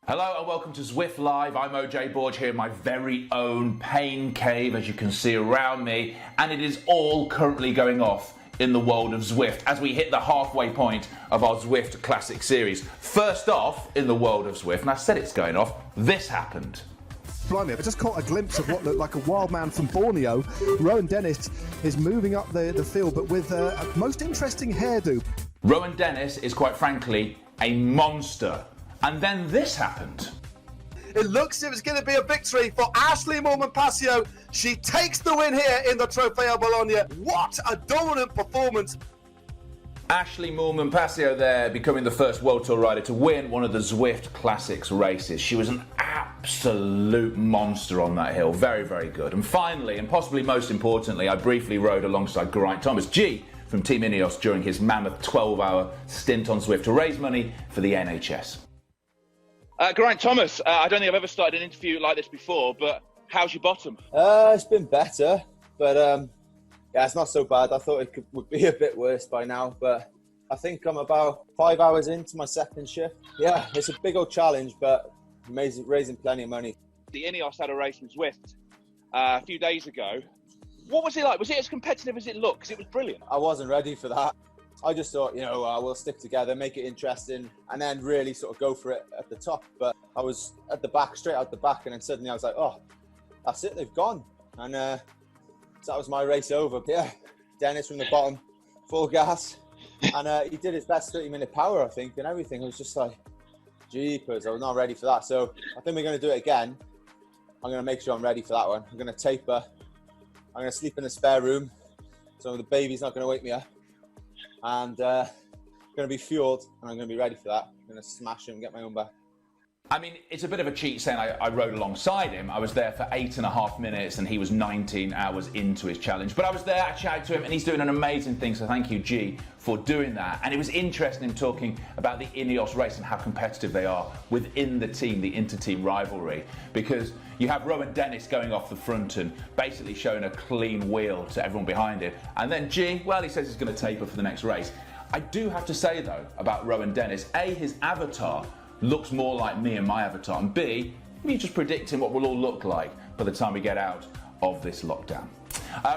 Hello and welcome to Zwift Live. I'm OJ Borg here in my very own pain cave, as you can see around me, and it is all currently going off in the world of Zwift as we hit the halfway point of our Zwift Classic Series. First off, in the world of Zwift, and I said it's going off, this happened. Blimey, I just caught a glimpse of what looked like a wild man from Borneo. Rowan Dennis is moving up the field, but with a most interesting hairdo. Rowan Dennis is quite frankly a monster. And then this happened. It looks as if it's going to be a victory for Ashley Moolman-Pasio. She takes the win here in the Trofeo Bologna. What a dominant performance. Ashley Moolman-Pasio there, becoming the first World Tour rider to win one of the Zwift Classics races. She was an absolute monster on that hill. Very, very good. And finally, and possibly most importantly, I briefly rode alongside Geraint Thomas, G, from Team Ineos during his mammoth 12-hour stint on Zwift to raise money for the NHS. Geraint Thomas, I don't think I've ever started an interview like this before, but how's your bottom? It's been better, but yeah, it's not so bad. I thought it would be a bit worse by now, but I think I'm about 5 hours into my second shift. Yeah, it's a big old challenge, but raising plenty of money. The Ineos had a race in Zwift a few days ago. What was it like? Was it as competitive as it looked? Because it was brilliant. I wasn't ready for that. I just thought, we'll stick together, make it interesting, and then really sort of go for it at the top. But I was at the back, straight out the back, and then suddenly I was like, oh, that's it, they've gone. And so that was my race over. Yeah, Dennis from the bottom, full gas. And he did his best 30-minute power, I think, and everything. I was just like, jeepers, I was not ready for that. So I think we're going to do it again. I'm going to make sure I'm ready for that one. I'm going to taper. I'm going to sleep in the spare room, so the baby's not going to wake me up. And going to be fueled, and I'm going to be ready for that. I'm going to smash him and get my own back. I mean, it's a bit of a cheat saying I rode alongside him. I was there for 8.5 minutes and he was 19 hours into his challenge. But I was there, I chatted to him, and he's doing an amazing thing, so thank you, G, for doing that. And it was interesting talking about the Ineos race and how competitive they are within the team, the inter-team rivalry. Because you have Rowan Dennis going off the front and basically showing a clean wheel to everyone behind him. And then G, well, he says he's going to taper for the next race. I do have to say, though, about Rowan Dennis, A, his avatar looks more like me and my avatar, and B, me just predicting what we'll all look like by the time we get out of this lockdown.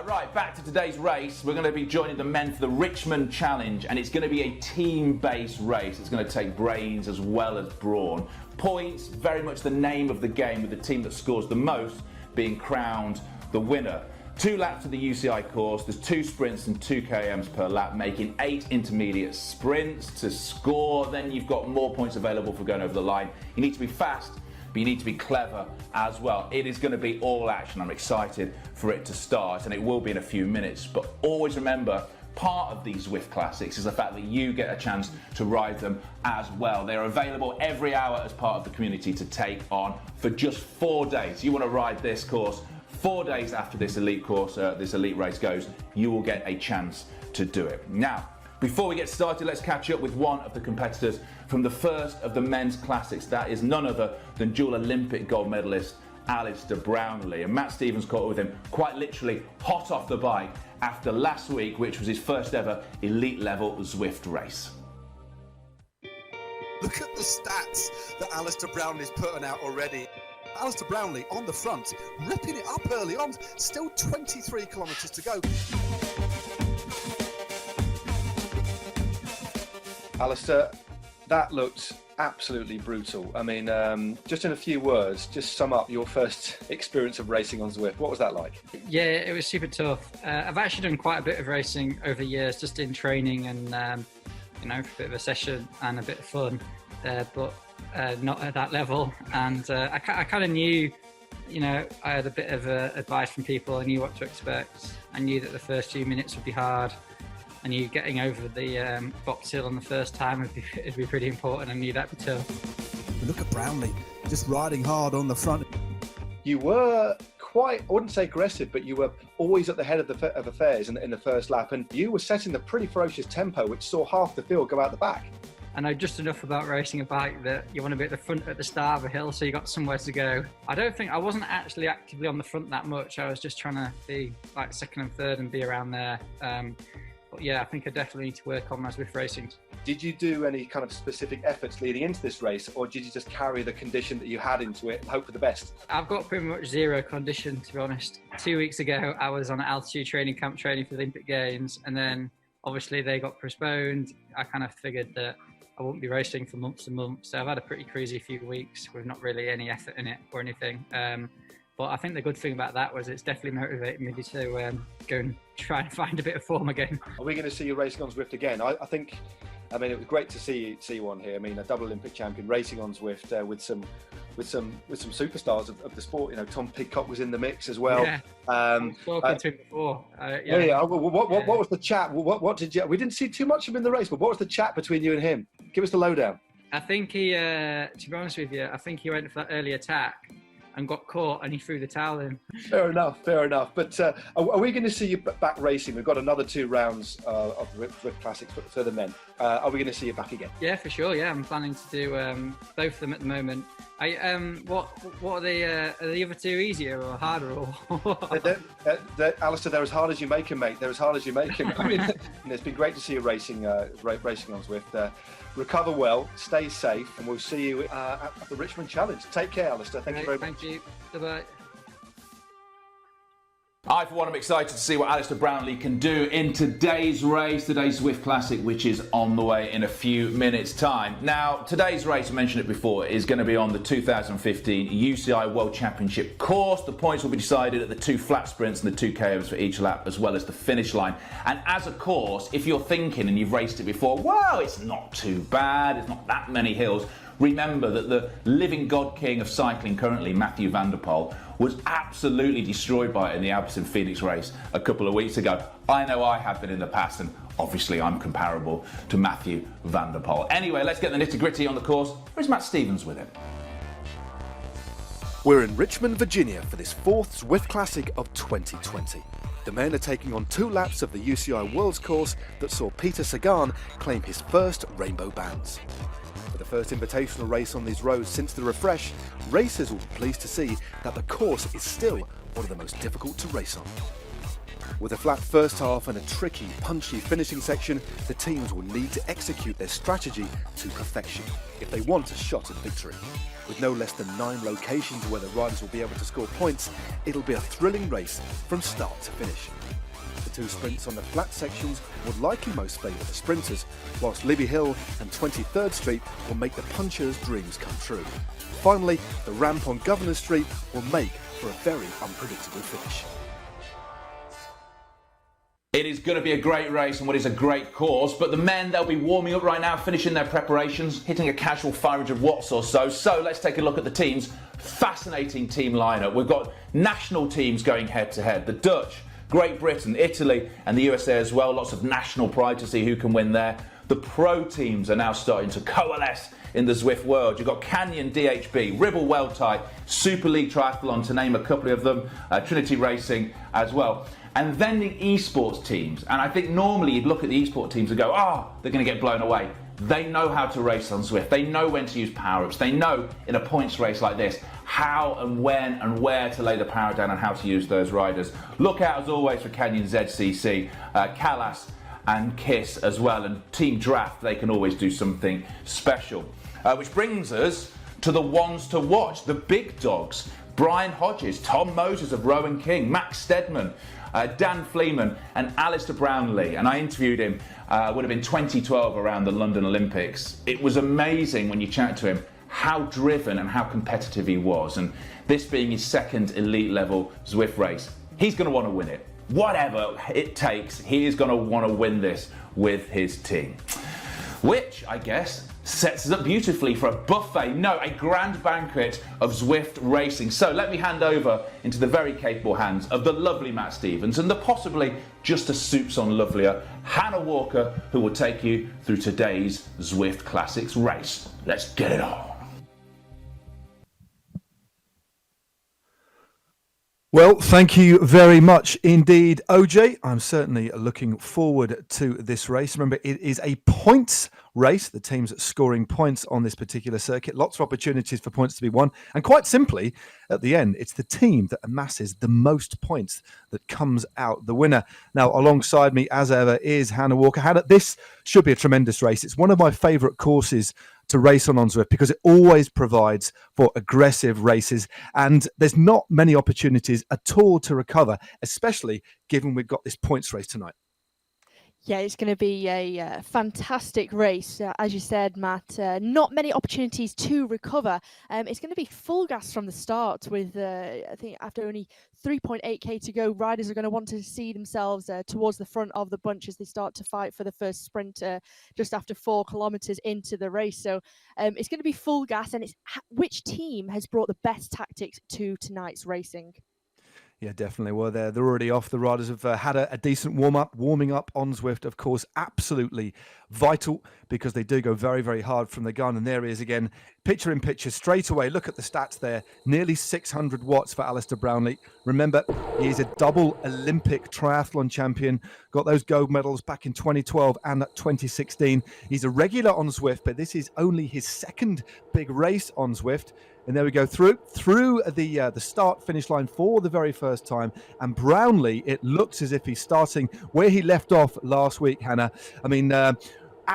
Right, back to today's race. We're going to be joining the men for the Richmond Challenge, and it's going to be a team-based race. It's going to take brains as well as brawn. Points, very much the name of the game, with the team that scores the most being crowned the winner. 2 laps of the UCI course, there's 2 sprints and 2 kms per lap, making 8 intermediate sprints to score. Then you've got more points available for going over the line. You need to be fast, but you need to be clever as well. It is going to be all action. I'm excited for it to start, and it will be in a few minutes. But always remember, part of these Zwift Classics is the fact that you get a chance to ride them as well. They're available every hour as part of the community to take on for just 4 days. You want to ride this course 4 days after this elite course, this elite race goes, you will get a chance to do it. Now, before we get started, let's catch up with one of the competitors from the first of the men's classics. That is none other than dual Olympic gold medalist Alistair Brownlee. And Matt Stevens caught up with him quite literally hot off the bike after last week, which was his first ever elite level Zwift race. Look at the stats that Alistair Brownlee's putting out already. Alistair Brownlee on the front, ripping it up early on, still 23 kilometres to go. Alistair, that looked absolutely brutal. I mean, just in a few words, just sum up your first experience of racing on Zwift. What was that like? Yeah, it was super tough. I've actually done quite a bit of racing over the years, just in training and, for a bit of a session and a bit of fun, but not at that level. And I kind of knew, I had a bit of advice from people. I knew what to expect. I knew that the first few minutes would be hard. I knew getting over the box hill on the first time would be pretty important. I knew that'd be tough. Look at Brownlee, just riding hard on the front. You were quite, I wouldn't say aggressive, but you were always at the head of affairs in the first lap, and you were setting the pretty ferocious tempo, which saw half the field go out the back. I know just enough about racing a bike that you want to be at the front at the start of a hill, so you got somewhere to go. I wasn't actually actively on the front that much. I was just trying to be like second and third and be around there. But yeah, I think I definitely need to work on my Zwift racing. Did you do any kind of specific efforts leading into this race, or did you just carry the condition that you had into it and hope for the best? I've got pretty much zero condition, to be honest. 2 weeks ago, I was on an altitude training camp training for the Olympic Games, and then obviously they got postponed. I kind of figured that I wouldn't be racing for months and months. So I've had a pretty crazy few weeks with not really any effort in it or anything. But I think the good thing about that was it's definitely motivated me to go and try and find a bit of form again. Are we going to see you racing on Zwift again? I think, I mean, it was great to see one here. I mean, a double Olympic champion racing on Zwift with some superstars of the sport. You know, Tom Pidcock was in the mix as well. Yeah, I've spoken to him before. What was the chat? What did you? We didn't see too much of him in the race, but what was the chat between you and him? Give us the lowdown. I think he, to be honest with you, I think he went for that early attack and got caught, and he threw the towel in. Fair enough. But are we going to see you back racing? We've got another 2 rounds of Zwift Classics for the men. Are we going to see you back again? Yeah, for sure. Yeah, I'm planning to do both of them at the moment. What are they? Are the other 2 easier or harder? Or Alistair, they're as hard as you make them, mate. They're as hard as you make them. I mean, it's been great to see you racing on Zwift. Recover well, stay safe, and we'll see you at the Richmond Challenge. Take care, Alistair. Thank you very much. Thank you. Bye-bye. I, for one, am excited to see what Alistair Brownlee can do in today's race, today's Zwift Classic, which is on the way in a few minutes' time. Now, today's race, I mentioned it before, is going to be on the 2015 UCI World Championship course. The points will be decided at the 2 flat sprints and the 2 KOs for each lap, as well as the finish line. And as a course, if you're thinking and you've raced it before, well, it's not too bad, it's not that many hills. Remember that the living god king of cycling currently, Mathieu van der Poel, was absolutely destroyed by it in the Alpecin Phoenix race a couple of weeks ago. I know I have been in the past, and obviously I'm comparable to Mathieu van der Poel. Anyway, let's get the nitty-gritty on the course. Where's Matt Stevens with him? We're in Richmond, Virginia for this 4th Zwift Classic of 2020. The men are taking on 2 laps of the UCI Worlds course that saw Peter Sagan claim his first rainbow bands. For the first invitational race on these roads since the refresh, racers will be pleased to see that the course is still one of the most difficult to race on. With a flat first half and a tricky, punchy finishing section, the teams will need to execute their strategy to perfection if they want a shot at victory. With no less than 9 locations where the riders will be able to score points, it'll be a thrilling race from start to finish. The 2 sprints on the flat sections would likely most favour the sprinters, whilst Libby Hill and 23rd Street will make the punchers' dreams come true. Finally, the ramp on Governor Street will make for a very unpredictable finish. It is going to be a great race and what is a great course, but the men, they'll be warming up right now, finishing their preparations, hitting a casual 500 watts or so. So let's take a look at the teams. Fascinating team lineup. We've got national teams going head to head. The Dutch, Great Britain, Italy and the USA as well. Lots of national pride to see who can win there. The pro teams are now starting to coalesce in the Zwift world. You've got Canyon DHB, Ribble Weldtie, Super League Triathlon, to name a couple of them, Trinity Racing as well. And then the esports teams. And I think normally you'd look at the esports teams and go, they're going to get blown away. They know how to race on Zwift. They know when to use power-ups. They know in a points race like this how and when and where to lay the power down and how to use those riders. Look out as always for Canyon ZCC, Callas and Kiss as well. And Team Draft, they can always do something special. Which brings us to the ones to watch, the big dogs. Brian Hodges, Tom Moses of Rowan King, Max Stedman, Dan Fleeman and Alistair Brownlee, and I interviewed him, would have been 2012 around the London Olympics. It was amazing when you chat to him how driven and how competitive he was, and this being his 2nd elite level Zwift race, he's going to want to win it. Whatever it takes, he is going to want to win this with his team. Which, I guess, sets us up beautifully for a buffet, a grand banquet of Zwift racing. So let me hand over into the very capable hands of the lovely Matt Stevens and the possibly just a soupçon lovelier Hannah Walker, who will take you through today's Zwift Classics race. Let's get it on. Well, thank you very much indeed, OJ. I'm certainly looking forward to this race. Remember, it is a points race. The teams scoring points on this particular circuit. Lots of opportunities for points to be won. And quite simply, at the end, it's the team that amasses the most points that comes out the winner. Now, alongside me, as ever, is Hannah Walker. Hannah, this should be a tremendous race. It's one of my favourite courses to race on Zwift because it always provides for aggressive races, and there's not many opportunities at all to recover, especially given we've got this points race tonight. Yeah, it's going to be a fantastic race. As you said, Matt, not many opportunities to recover. It's going to be full gas from the start with, I think, after only 3.8k to go, riders are going to want to see themselves towards the front of the bunch as they start to fight for the first sprint just after 4 kilometers into the race. So it's going to be full gas, and it's which team has brought the best tactics to tonight's racing. Yeah, definitely. Well, they're already off. The riders have had a decent warming up on Zwift, of course, absolutely vital because they do go very, very hard from the gun. And there he is again, picture in picture, straight away. Look at the stats there. Nearly 600 watts for Alistair Brownlee. Remember, he is a double Olympic triathlon champion. Got those gold medals back in 2012 and 2016. He's a regular on Zwift, but this is only his second big race on Zwift. And there we go through the start-finish line for the very first time. And Brownlee, it looks as if he's starting where he left off last week, Hannah. I mean, at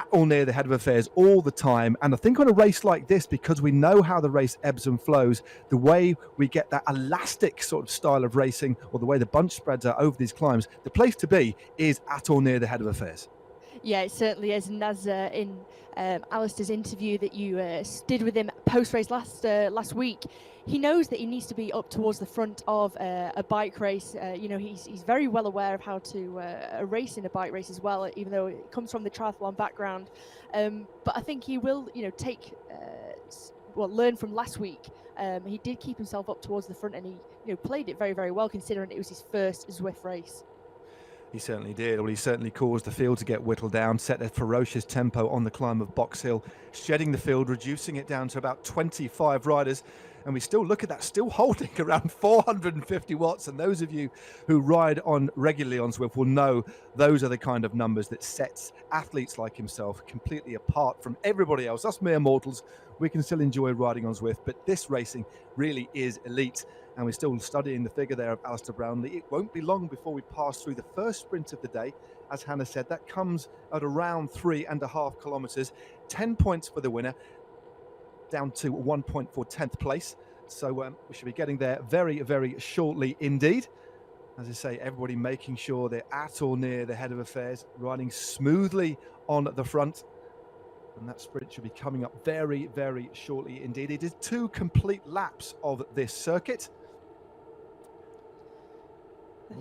or near the head of affairs all the time. And I think on a race like this, because we know how the race ebbs and flows, the way we get that elastic sort of style of racing, or the way the bunch spreads out over these climbs, the place to be is at or near the head of affairs. Yeah, it certainly is. And as in Alistair's interview that you did with him post-race last week, he knows that he needs to be up towards the front of a bike race. He's very well aware of how to race in a bike race as well, even though it comes from the triathlon background. But I think he will, learn from last week. He did keep himself up towards the front, and he played it very, very well, considering it was his first Zwift race. He certainly did. Well, he certainly caused the field to get whittled down, set a ferocious tempo on the climb of Box Hill, shedding the field, reducing it down to about 25 riders. And we still look at that, still holding around 450 watts. And those of you who ride on regularly on Zwift will know those are the kind of numbers that sets athletes like himself completely apart from everybody else. Us mere mortals, we can still enjoy riding on Zwift, but this racing really is elite. And we're still studying the figure there of Alistair Brownlee. It won't be long before we pass through the first sprint of the day. As Hannah said, that comes at around 3.5 kilometers. 10 points for the winner, down to 1 point for 10th place. So we should be getting there very, very shortly indeed. As I say, everybody making sure they're at or near the head of affairs, riding smoothly on the front. And that sprint should be coming up very, very shortly indeed. It is 2 complete laps of this circuit.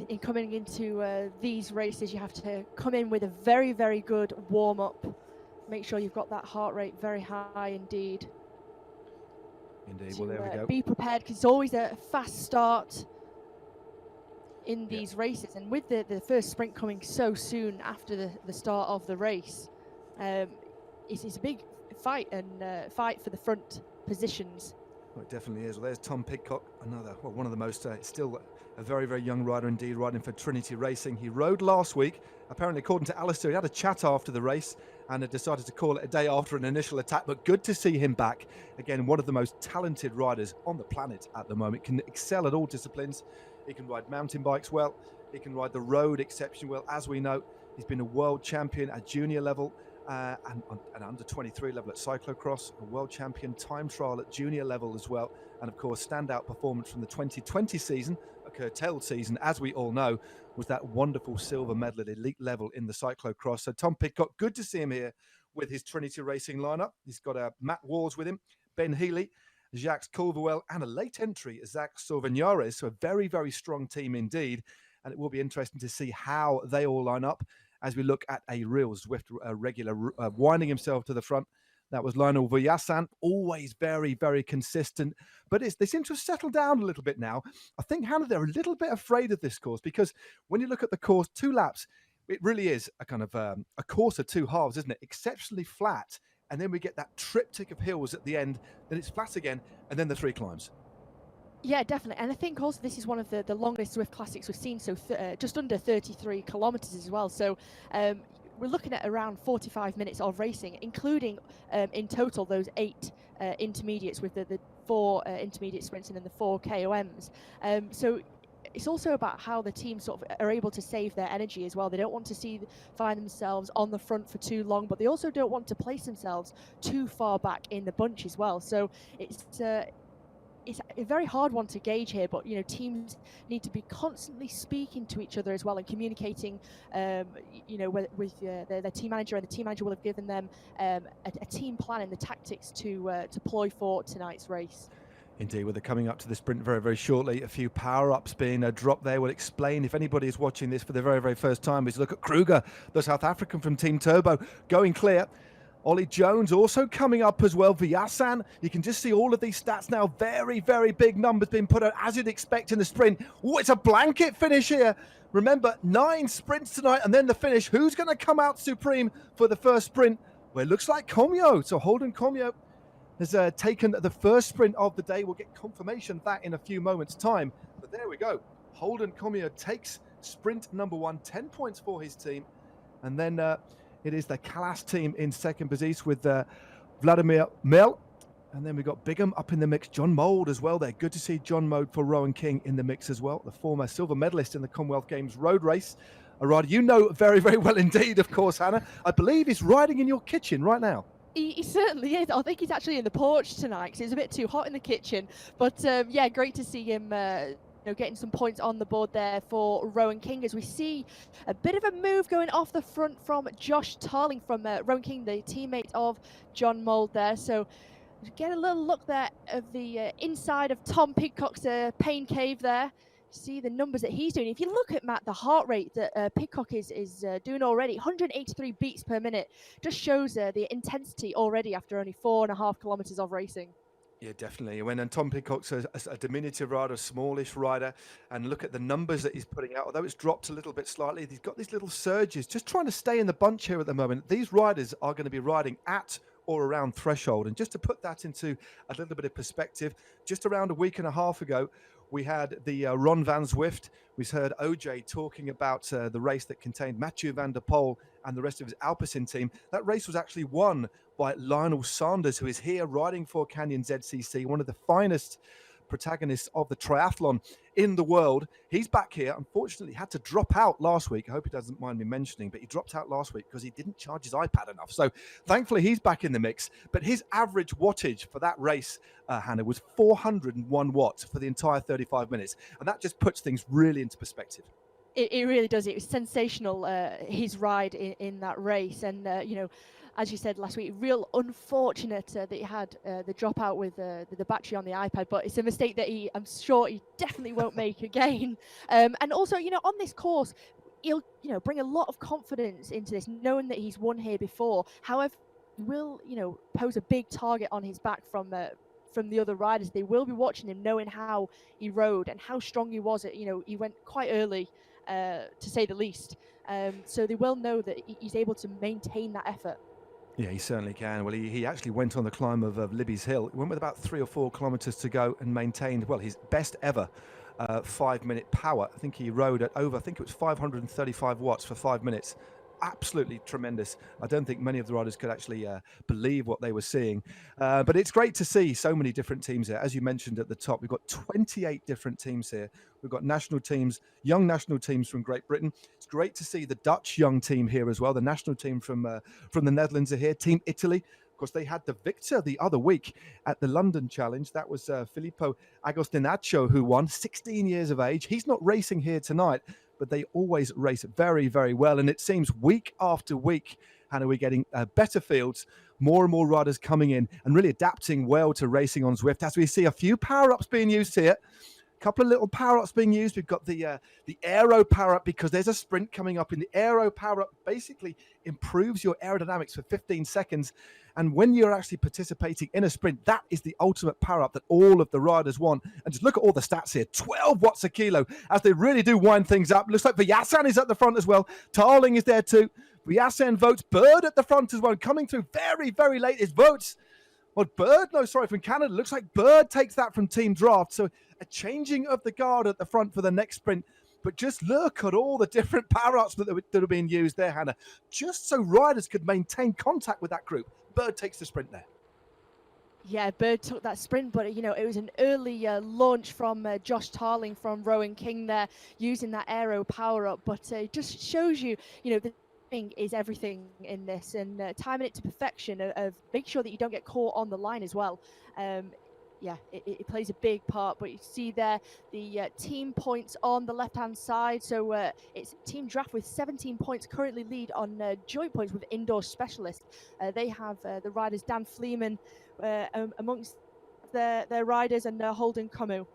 In coming into these races, you have to come in with a very, very good warm-up. Make sure you've got that heart rate very high indeed. Indeed, well, there we go. Be prepared, because it's always a fast start in these races. And with the first sprint coming so soon after the start of the race, it's a big fight and fight for the front positions. Well, it definitely is. Well, there's Tom Pidcock, one of the most, still a very, very young rider indeed, riding for Trinity Racing. He rode last week. Apparently, according to Alistair, he had a chat after the race and had decided to call it a day after an initial attack. But good to see him back. Again, one of the most talented riders on the planet at the moment. Can excel at all disciplines. He can ride mountain bikes well. He can ride the road exceptionally well. As we know, he's been a world champion at junior level. And under 23 level at cyclocross, a world champion time trial at junior level as well, and of course standout performance from the 2020 season, a curtailed season as we all know, was that wonderful silver medal at elite level in the cyclocross. So Tom Pidcock, good to see him here with his Trinity Racing lineup. He's got Matt Wars with him, Ben Healy, Jacques Culverwell, and a late entry, Zach Sauvignares. So a very, very strong team indeed, and it will be interesting to see how they all line up as we look at a real Zwift regular winding himself to the front. That was Lionel Vuyasan, always very, very consistent. But they seem to have settled down a little bit now. I think, Hannah, they're a little bit afraid of this course, because when you look at the course, 2 laps, it really is a kind of a course of 2 halves, isn't it? Exceptionally flat. And then we get that triptych of hills at the end. Then it's flat again, and then the 3 climbs. Yeah, definitely. And I think also this is one of the longest Zwift Classics we've seen, so just under 33 kilometres as well. So we're looking at around 45 minutes of racing, including in total those 8 intermediates with the 4 intermediate sprints and then the 4 KOMs. So it's also about how the team sort of are able to save their energy as well. They don't want to find themselves on the front for too long, but they also don't want to place themselves too far back in the bunch as well. So it's a very hard one to gauge here, but teams need to be constantly speaking to each other as well and communicating with their team manager, and the team manager will have given them a team plan and the tactics to ploy for tonight's race. Indeed, well, they're coming up to the sprint very, very shortly. A few power-ups being dropped there. We'll explain if anybody is watching this for the very, very first time. Is look at Kruger, the South African from Team Turbo, going clear. Ollie Jones also coming up as well. Vyasan, you can just see all of these stats now. Very, very big numbers being put out, as you'd expect in the sprint. Oh, it's a blanket finish here. Remember, 9 sprints tonight and then the finish. Who's going to come out supreme for the first sprint? Well, it looks like Comio. So Holden Comio has taken the first sprint of the day. We'll get confirmation of that in a few moments' time. But there we go. Holden Comio takes sprint number 1, 10 points for his team. And then it is the Kalas team in second position with Vladimir Mel. And then we've got Bigham up in the mix. John Mould as well there. Good to see John Mould for Rowan King in the mix as well. The former silver medalist in the Commonwealth Games road race. A rider you know very, very well indeed, of course, Hannah. I believe he's riding in your kitchen right now. He certainly is. I think he's actually in the porch tonight because it's a bit too hot in the kitchen. But yeah, great to see him getting some points on the board there for Rowan King, as we see a bit of a move going off the front from Josh Tarling from Rowan King, the teammate of John Mould there. So get a little look there of the inside of Tom Pidcock's pain cave there. See the numbers that he's doing. If you look at, Matt, the heart rate that Pidcock is doing already, 183 beats per minute, just shows the intensity already after only 4.5 kilometers of racing. Yeah, definitely. And Tom Pidcock's a diminutive rider, a smallish rider, and look at the numbers that he's putting out. Although it's dropped a little bit slightly, he's got these little surges, just trying to stay in the bunch here at the moment. These riders are going to be riding at or around threshold. And just to put that into a little bit of perspective, just around a week and a half ago, we had the Ron van Zwift. We heard OJ talking about the race that contained Mathieu van der Poel and the rest of his Alpecin team. That race was actually won by Lionel Sanders, who is here riding for Canyon ZCC, one of the finest protagonists of the triathlon in the world. He's back here. Unfortunately, had to drop out last week. I hope he doesn't mind me mentioning, but he dropped out last week because he didn't charge his iPad enough. So thankfully, he's back in the mix. But his average wattage for that race, Hannah, was 401 watts for the entire 35 minutes. And that just puts things really into perspective. It really does. It was sensational, his ride in that race. And, as you said last week, real unfortunate that he had the dropout with the battery on the iPad, but it's a mistake that I'm sure he definitely won't make again. And also, on this course, he'll, bring a lot of confidence into this, knowing that he's won here before. However, he will, pose a big target on his back from the other riders. They will be watching him, knowing how he rode and how strong he was. He went quite early, to say the least. So they will know that he's able to maintain that effort. Yeah, he certainly can. Well, he actually went on the climb of Libby's Hill. He went with about 3 or 4 kilometres to go and maintained, well, his best ever 5-minute power. I think he rode at over, I think it was 535 watts for 5 minutes. Absolutely tremendous. I don't think many of the riders could actually believe what they were seeing. But it's great to see so many different teams here. As you mentioned at the top, we've got 28 different teams here. We've got national teams, young national teams from Great Britain. It's great to see the Dutch young team here as well. The national team from the Netherlands are here. Team Italy, of course, they had the victor the other week at the London Challenge. That was Filippo Agostinaccio, who won, 16 years of age. He's not racing here tonight, but they always race very, very well. And it seems week after week, Hannah, we're getting better fields, more and more riders coming in and really adapting well to racing on Zwift. As we see a few power-ups being used here, a couple of little power-ups being used. We've got the aero power-up because there's a sprint coming up, and the aero power-up basically improves your aerodynamics for 15 seconds. And when you're actually participating in a sprint, that is the ultimate power-up that all of the riders want. And just look at all the stats here, 12 watts a kilo, as they really do wind things up. Looks like Vyasan is at the front as well. Tarling is there too. Vyasan votes. Bird at the front as well, coming through very, very late. His votes. Well, Bird, no, sorry, from Canada. Looks like Bird takes that from Team Draft. So a changing of the guard at the front for the next sprint. But just look at all the different power-ups that are being used there, Hannah, just so riders could maintain contact with that group. Bird takes the sprint there. Yeah, Bird took that sprint, but it was an early launch from Josh Tarling from Rowan King there, using that aero power up. But it just shows you, the thing is everything in this, and timing it to perfection of make sure that you don't get caught on the line as well. Yeah, it plays a big part. But you see there the team points on the left-hand side. So it's Team Draft with 17 points, currently lead on joint points with Indoor Specialist. They have the riders Dan Fleeman amongst their riders, and Holden Comu.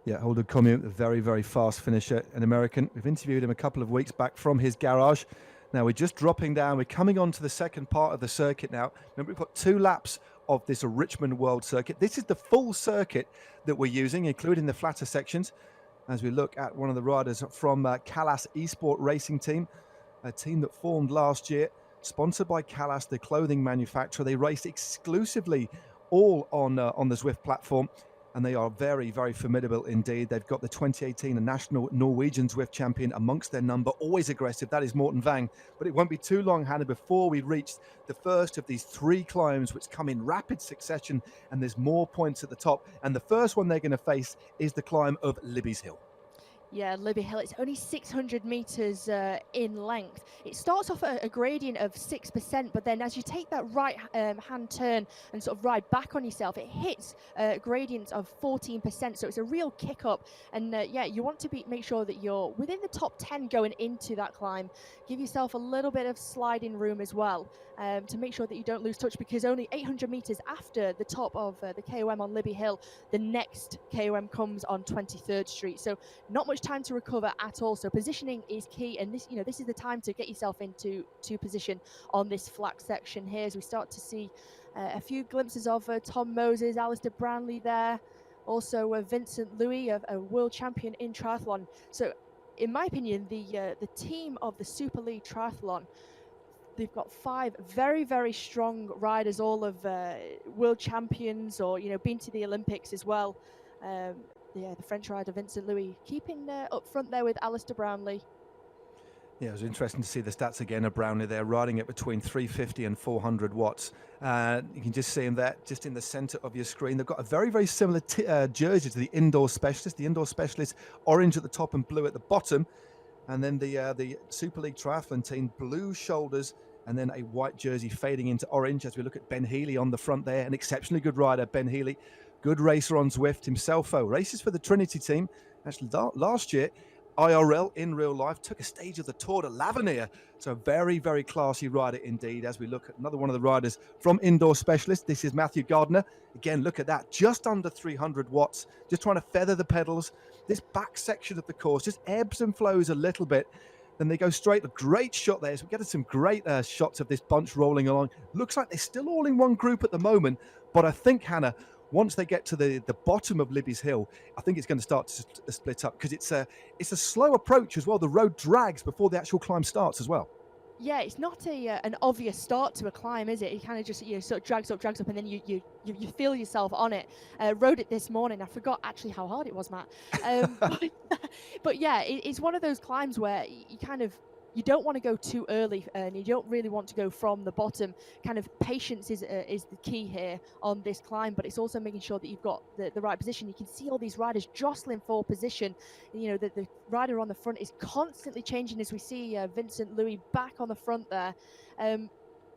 Yeah, Holden Comu, a very, very fast finisher, an American. We've interviewed him a couple of weeks back from his garage. Now we're just dropping down. We're coming on to the second part of the circuit now. Remember, we've got 2 laps of this Richmond World Circuit. This is the full circuit that we're using, including the flatter sections. As we look at one of the riders from Callas Esport Racing Team, a team that formed last year, sponsored by Callas, the clothing manufacturer. They race exclusively all on the Zwift platform, and they are very, very formidable indeed. They've got the 2018 national Norwegian Zwift champion amongst their number, always aggressive. That is Morten Vang. But it won't be too long, Hannah, before we reach the first of these 3 climbs, which come in rapid succession, and there's more points at the top. And the first one they're going to face is the climb of Libby's Hill. Yeah, Libby Hill, it's only 600 metres in length. It starts off at a gradient of 6%, but then as you take that right hand turn and sort of ride back on yourself, it hits gradients of 14%, so it's a real kick up. And yeah, you want to make sure that you're within the top 10 going into that climb. Give yourself a little bit of sliding room as well to make sure that you don't lose touch, because only 800 metres after the top of the KOM on Libby Hill, the next KOM comes on 23rd Street. So not much time to recover at all. So positioning is key, and this is the time to get yourself into position on this flat section here, as we start to see a few glimpses of Tom Moses, Alistair Brownlee there, also Vincent Louis, a world champion in triathlon. So in my opinion, the team of the Super League Triathlon, they've got 5 very, very strong riders, all of world champions, or been to the Olympics as well. Yeah, the French rider Vincent Louis keeping up front there with Alistair Brownlee. Yeah, it was interesting to see the stats again of Brownlee there, riding it between 350 and 400 watts. You can just see him there, just in the centre of your screen. They've got a very, very similar jersey to the Indoor Specialist. The Indoor Specialist, orange at the top and blue at the bottom. And then the Super League Triathlon team, blue shoulders, and then a white jersey fading into orange, as we look at Ben Healy on the front there. An exceptionally good rider, Ben Healy. Good racer on Zwift himself, though. Races for the Trinity team. Actually, last year, IRL in real life took a stage of the Tour de l'Avenir. So very, very classy rider indeed. As we look at another one of the riders from Indoor Specialist, this is Matthew Gardner. Again, look at that, just under 300 watts, just trying to feather the pedals. This back section of the course just ebbs and flows a little bit. Then they go straight. A great shot there. So we get some great shots of this bunch rolling along. Looks like they're still all in one group at the moment. But I think, Hannah, once they get to the bottom of Libby's Hill, I think it's going to start to split up, because it's a slow approach as well. The road drags before the actual climb starts as well. Yeah, it's not an obvious start to a climb, is it? It kind of just sort of drags up, and then you feel yourself on it. Rode it this morning. I forgot actually how hard it was, Matt. But yeah, it's one of those climbs where you don't want to go too early, and you don't really want to go from the bottom. Kind of patience is the key here on this climb, but it's also making sure that you've got the right position. You can see all these riders jostling for position. The rider on the front is constantly changing, as we see Vincent Louis back on the front there.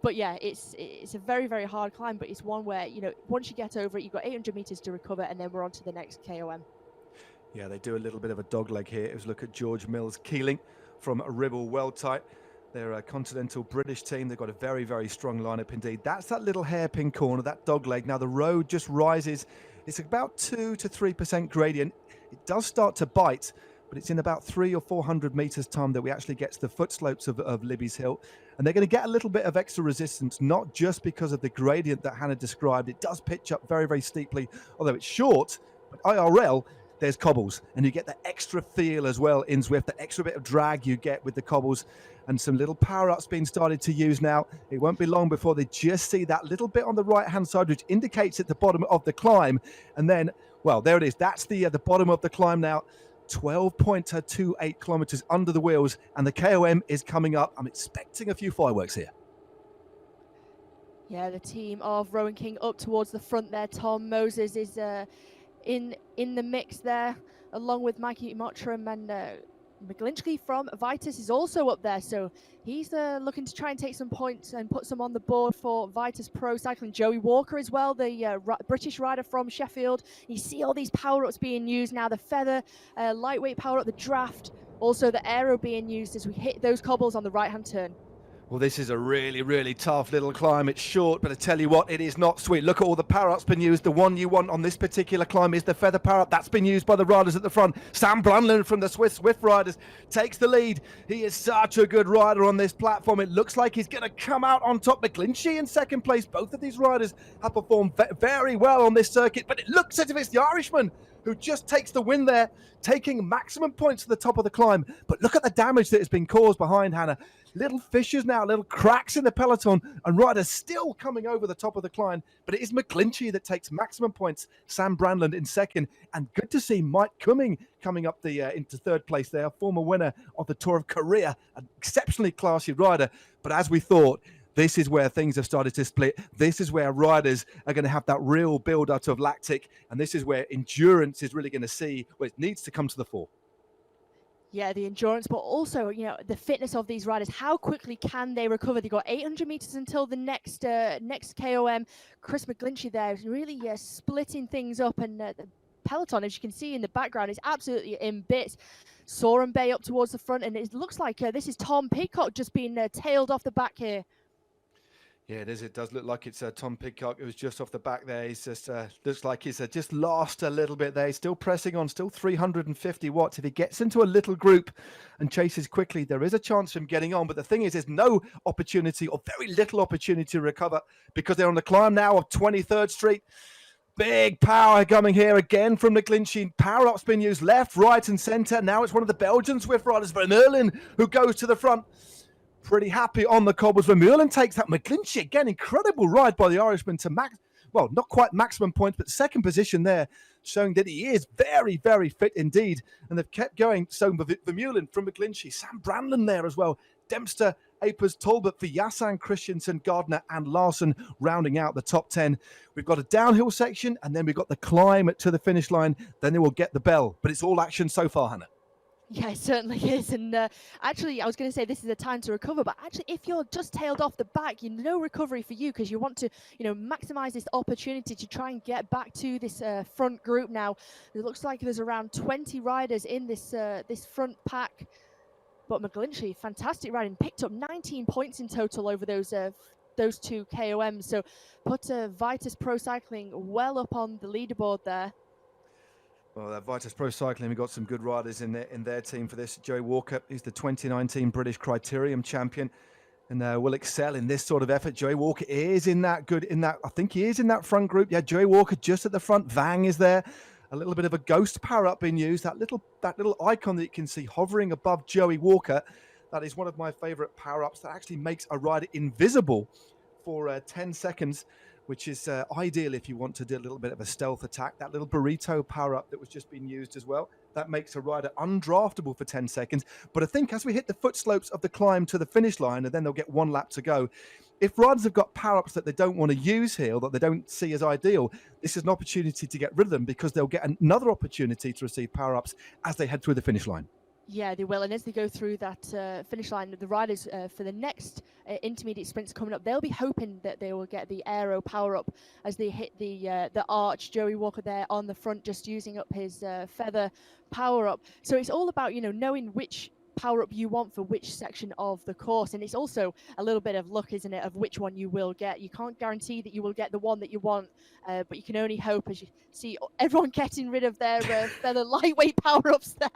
But yeah, it's a very, very hard climb, but it's one where, once you get over it, you've got 800 meters to recover, and then we're on to the next KOM. Yeah, they do a little bit of a dogleg here. Let's look at George Mills Keeling from Ribble Weldtight. They're a continental British team. They've got a very, very strong lineup indeed. That's that little hairpin corner, that dogleg. Now the road just rises. It's about 2 to 3% gradient. It does start to bite, but it's in about 300 or 400 meters time that we actually get to the foot slopes of Libby's Hill. And they're going to get a little bit of extra resistance, not just because of the gradient that Hannah described. It does pitch up very, very steeply, although it's short. But IRL, there's cobbles, and you get the extra feel as well in Zwift, the extra bit of drag you get with the cobbles, and some little power-ups being started to use now. It won't be long before they just see that little bit on the right-hand side, which indicates at the bottom of the climb, and then, well, there it is. That's the bottom of the climb now. 12.28 kilometers under the wheels, and the KOM is coming up. I'm expecting a few fireworks here. Yeah, the team of Rowan King up towards the front there. Tom Moses is in the mix there, along with Mikey Mottram, and McGlinchey from Vitus is also up there. So he's looking to try and take some points and put some on the board for Vitus Pro Cycling. Joey Walker as well, the British rider from Sheffield. You see all these power-ups being used now. The feather, lightweight power-up, the draft, also the aero being used as we hit those cobbles on the right-hand turn. Well, this is a really, really tough little climb. It's short, but I tell you what, it is not sweet. Look at all the power-ups been used. The one you want on this particular climb is the feather power-up. That's been used by the riders at the front. Sam Brandlin from the Swift Riders takes the lead. He is such a good rider on this platform. It looks like he's going to come out on top. McGlinchey in second place. Both of these riders have performed very well on this circuit, but it looks as if it's the Irishman who just takes the win there, taking maximum points to the top of the climb. But look at the damage that has been caused behind, Hannah. Little fissures now, little cracks in the peloton, and riders still coming over the top of the climb. But it is McGlinchey that takes maximum points, Sam Brandland in second, and good to see Mike Cumming coming up into third place there, former winner of the Tour of Korea, an exceptionally classy rider. But as we thought, this is where things have started to split. This is where riders are going to have that real build-up of lactic, and this is where endurance is really going to see where it needs to come to the fore. Yeah, the endurance, but also, you know, the fitness of these riders. How quickly can they recover? They've got 800 meters until the next KOM. Chris McGlinchey there is really splitting things up, and the peloton, as you can see in the background, is absolutely in bits. Soren Bay up towards the front, and it looks like this is Tom Pidcock just being tailed off the back here. Yeah, it is. It does look like it's Tom Pidcock who was just off the back there. He's just looks like he's just lost a little bit there. He's still pressing on, still 350 watts. If he gets into a little group and chases quickly, there is a chance of him getting on. But the thing is, there's no opportunity or very little opportunity to recover because they're on the climb now of 23rd Street. Big power coming here again from McGlinchey. Power up's been used left, right, and centre. Now it's one of the Belgian Zwift riders, Vermeulen, who goes to the front. Pretty happy on the cobbles. Vermeulen takes that. McGlinchey, again, incredible ride by the Irishman to not quite maximum points, but second position there, showing that he is very, very fit indeed. And they've kept going. So Vermeulen from McGlinchey, Sam Brandlin there as well. Dempster, Apers, Tolbert, Villasan, Christensen, Gardner, and Larson rounding out the top 10. We've got a downhill section, and then we've got the climb to the finish line. Then they will get the bell. But it's all action so far, Hannah. Yeah, it certainly is. And actually, I was going to say this is a time to recover, but actually, if you're just tailed off the back, no recovery for you because you want to, maximize this opportunity to try and get back to this front group now. It looks like there's around 20 riders in this front pack. But McGlinchey, fantastic riding, picked up 19 points in total over those two KOMs. So put Vitus Pro Cycling well up on the leaderboard there. Well, that Vitus Pro Cycling, we've got some good riders in their team for this. Joey Walker, he's the 2019 British Criterium champion and will excel in this sort of effort. Joey Walker is I think he is in that front group. Yeah, Joey Walker just at the front. Vang is there. A little bit of a ghost power up being used. That little icon that you can see hovering above Joey Walker. That is one of my favorite power ups that actually makes a rider invisible for 10 seconds. Which is ideal if you want to do a little bit of a stealth attack. That little burrito power-up that was just being used as well. That makes a rider undraftable for 10 seconds. But I think as we hit the foot slopes of the climb to the finish line, and then they'll get one lap to go, if riders have got power-ups that they don't want to use here, that they don't see as ideal, this is an opportunity to get rid of them because they'll get another opportunity to receive power-ups as they head through the finish line. Yeah, they will. And as they go through that finish line, the riders for the next intermediate sprints coming up, they'll be hoping that they will get the aero power up as they hit the arch. Joey Walker there on the front, just using up his feather power up. So it's all about, knowing which power up you want for which section of the course, and it's also a little bit of luck, isn't it, of which one you will get. You can't guarantee that you will get the one that you want, but you can only hope as you see everyone getting rid of their feather lightweight power ups there.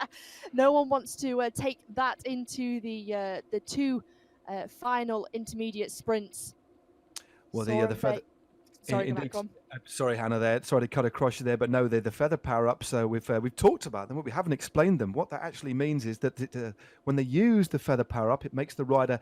No one wants to take that into the two final intermediate sprints. Well, the feather. Sorry, go back on. Sorry, Hannah, there. Sorry to cut across you there, but no, they're the feather power-ups. So we've talked about them, but we haven't explained them. What that actually means is that when they use the feather power-up, it makes the rider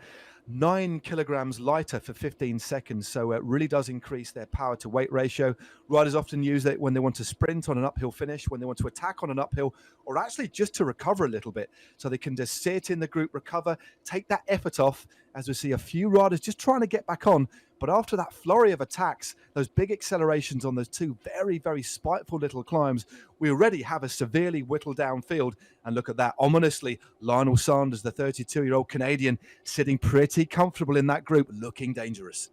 9 kilograms lighter for 15 seconds. So it really does increase their power to weight ratio. Riders often use it when they want to sprint on an uphill finish, when they want to attack on an uphill, or actually just to recover a little bit. So they can just sit in the group, recover, take that effort off, as we see a few riders just trying to get back on. But after that flurry of attacks, those big accelerations on those two very, very spiteful little climbs, we already have a severely whittled down field. And look at that. Ominously, Lionel Sanders, the 32-year-old Canadian, sitting pretty comfortable in that group, looking dangerous.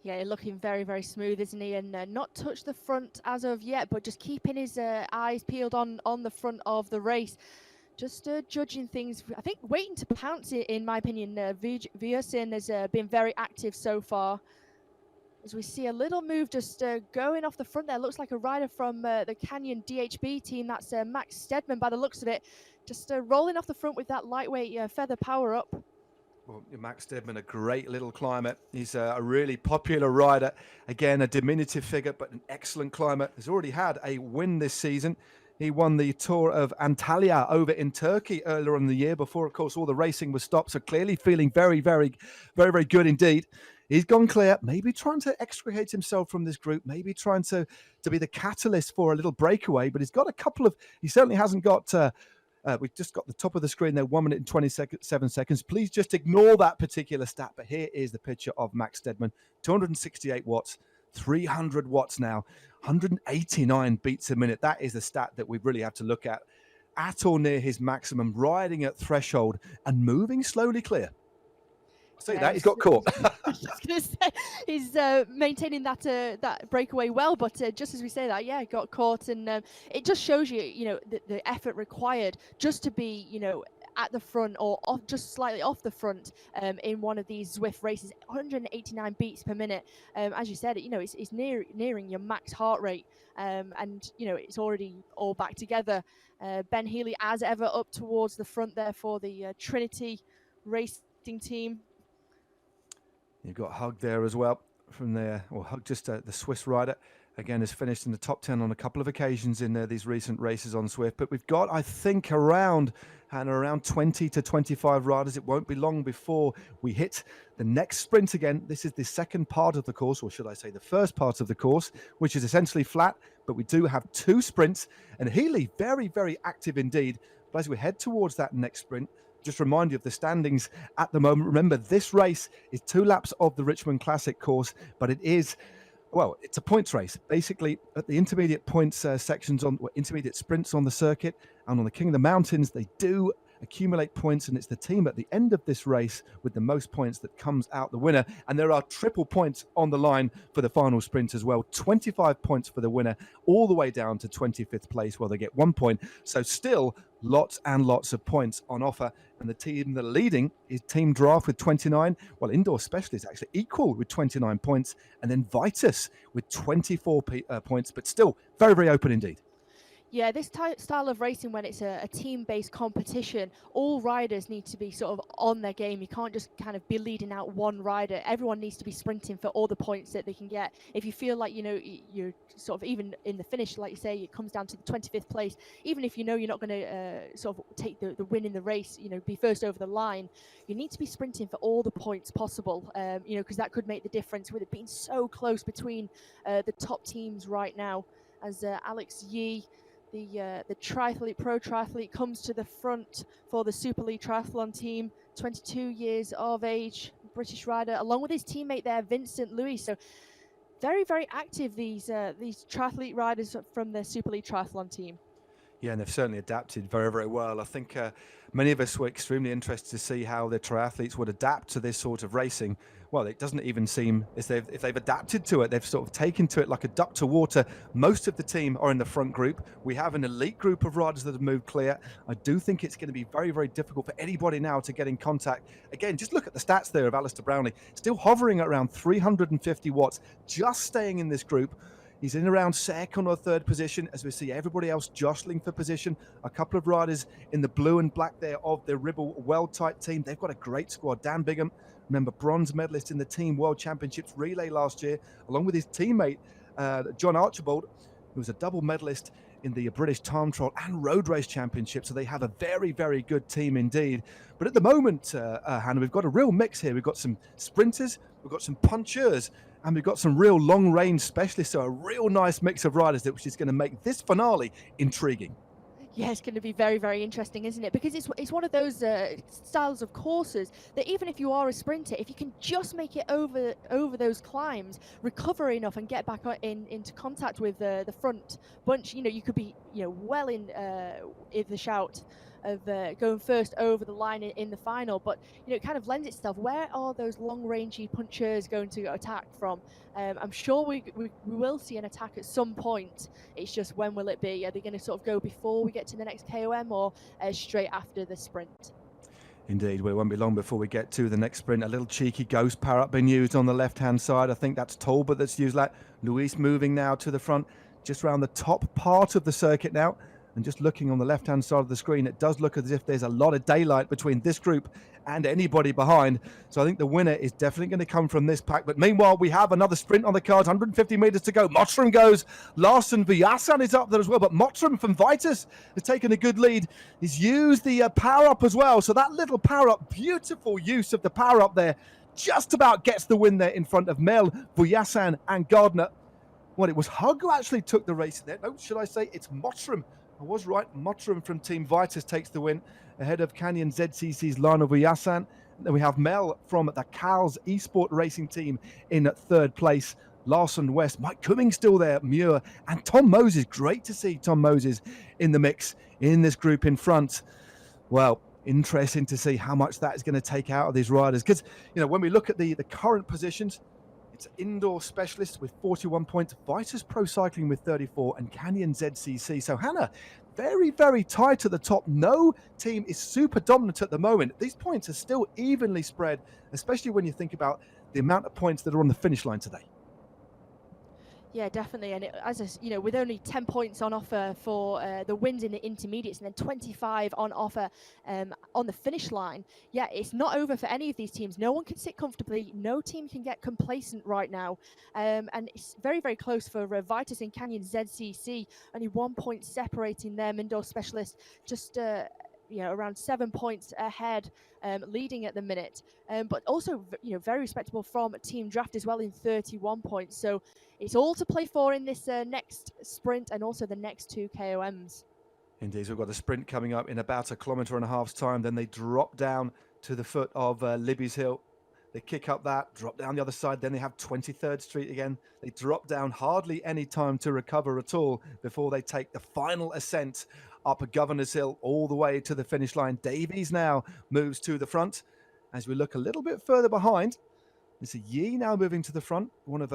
Yeah, looking very, very smooth, isn't he? And not touched the front as of yet, but just keeping his eyes peeled on the front of the race. Just judging things, I think waiting to pounce it, in my opinion. Viersen has been very active so far. As we see a little move just going off the front there. Looks like a rider from the Canyon DHB team. That's Max Stedman by the looks of it. Just rolling off the front with that lightweight feather power up. Well, Max Stedman, a great little climber. He's a really popular rider. Again, a diminutive figure, but an excellent climber. He's already had a win this season. He won the Tour of Antalya over in Turkey earlier in the year before, of course, all the racing was stopped. So clearly feeling very, very, very, very good indeed. He's gone clear, maybe trying to extricate himself from this group, maybe trying to be the catalyst for a little breakaway. But he's got a couple of, he certainly hasn't got, we've just got the top of the screen there, 1 minute and 27 seconds. Please just ignore that particular stat. But here is the picture of Max Stedman, 268 watts. 300 watts now, 189 beats a minute. That is the stat that we really have to look at or near his maximum, riding at threshold and moving slowly clear. I'll say that, he's got caught. I was just going to say, he's maintaining that breakaway well, but just as we say that, yeah, got caught. And it just shows you, the effort required just to be, at the front or just slightly off the front in one of these Zwift races. 189 beats per minute. As you said, it's nearing your max heart rate, and it's already all back together. Ben Healy, as ever, up towards the front there for the Trinity Racing team. You've got Hug there as well from there, or Hug, just the Swiss rider. Again, has finished in the top 10 on a couple of occasions in these recent races on Zwift. But we've got, I think, around 20 to 25 riders. It won't be long before we hit the next sprint again. This is the second part of the course, or should I say the first part of the course, which is essentially flat. But we do have 2 sprints. And Healy, very, very active indeed. But as we head towards that next sprint, just remind you of the standings at the moment. Remember, this race is 2 laps of the Richmond Classic course, but it is... Well, it's a points race. Basically, at the intermediate points sections intermediate sprints on the circuit and on the King of the Mountains, they do accumulate points, and it's the team at the end of this race with the most points that comes out the winner. And there are triple points on the line for the final sprint as well. 25 points for the winner, all the way down to 25th place, where they get 1 point. So still lots and lots of points on offer. And the team that are leading is Team Draft with 29. Well, Indoor Specialist actually equal with 29 points. And then Vitus with 24 points, but still very, very open indeed. Yeah, this style of racing, when it's a team-based competition, all riders need to be sort of on their game. You can't just kind of be leading out one rider. Everyone needs to be sprinting for all the points that they can get. If you feel like, you're sort of even in the finish, like you say, it comes down to the 25th place, even if you're not going to sort of take the win in the race, be first over the line, you need to be sprinting for all the points possible, because that could make the difference with it being so close between the top teams right now. As Alex Yee, the triathlete, pro triathlete, comes to the front for the Super League Triathlon team, 22 years of age, British rider, along with his teammate there, Vincent Louis. So very, very active, these triathlete riders from the Super League Triathlon team. Yeah, and they've certainly adapted very, very well. I think many of us were extremely interested to see how the triathletes would adapt to this sort of racing. Well, it doesn't even seem as if they've adapted to it. They've sort of taken to it like a duck to water. Most of the team are in the front group. We have an elite group of riders that have moved clear. I do think it's going to be very, very difficult for anybody now to get in contact. Again, just look at the stats there of Alistair Brownlee. Still hovering at around 350 watts, just staying in this group. He's in around second or third position as we see everybody else jostling for position. A couple of riders in the blue and black there of the Ribble World type team. They've got a great squad. Dan Bigham, remember, bronze medalist in the Team World Championships relay last year, along with his teammate, John Archibald, who was a double medalist in the British Time Trial and Road Race Championship. So they have a very, very good team indeed. But at the moment, Hannah, we've got a real mix here. We've got some sprinters, we've got some punchers, and we've got some real long-range specialists. So a real nice mix of riders, which is going to make this finale intriguing. Yeah, it's going to be very, very interesting, isn't it? Because it's one of those styles of courses that even if you are a sprinter, if you can just make it over those climbs, recover enough and get back into contact with the front bunch, you could be well in the shout of going first over the line in the final. But it kind of lends itself. Where are those long-rangey punchers going to attack from? I'm sure we will see an attack at some point. It's just when will it be? Are they going to sort of go before we get to the next KOM or straight after the sprint? Indeed, well, it won't be long before we get to the next sprint. A little cheeky ghost power up being used on the left-hand side. I think that's Talbot that's used that. Luis moving now to the front, just around the top part of the circuit now. And just looking on the left-hand side of the screen, it does look as if there's a lot of daylight between this group and anybody behind. So I think the winner is definitely going to come from this pack. But meanwhile, we have another sprint on the cards, 150 metres to go. Mottram goes. Larson Vyasan is up there as well. But Mottram from Vitus has taken a good lead. He's used the power-up as well. So that little power-up, beautiful use of the power-up there, just about gets the win there in front of Mel, Vyasan and Gardner. Well, it was Hug who actually took the race there. No, should I say it's Mottram. I was right. Mottram from Team Vitus takes the win ahead of Canyon ZCC's Lionel Vyasan. Then we have Mel from the Cals Esport Racing Team in third place. Larson West, Mike Cummings still there, Muir, and Tom Moses. Great to see Tom Moses in the mix in this group in front. Well, interesting to see how much that is going to take out of these riders. Because, when we look at the current positions, it's indoor specialists with 41 points, Vitus Pro Cycling with 34, and Canyon ZCC. So, Hannah, very, very tight at the top. No team is super dominant at the moment. These points are still evenly spread, especially when you think about the amount of points that are on the finish line today. Yeah, definitely. And with only 10 points on offer for the wins in the intermediates and then 25 on offer on the finish line, yeah, it's not over for any of these teams. No one can sit comfortably. No team can get complacent right now. And it's very, very close for Vitus and Canyon ZCC. Only 1 point separating them. Indoor specialists just around 7 points ahead, leading at the minute. But also, very respectable from Team Draft as well in 31 points. So it's all to play for in this next sprint and also the next two KOMs. Indeed, so we've got the sprint coming up in about 1.5 kilometres time. Then they drop down to the foot of Libby's Hill. They kick up that, drop down the other side. Then they have 23rd Street again. They drop down, hardly any time to recover at all before they take the final ascent up Governor's Hill all the way to the finish line. Davies now moves to the front. As we look a little bit further behind, we see Yee now moving to the front. One of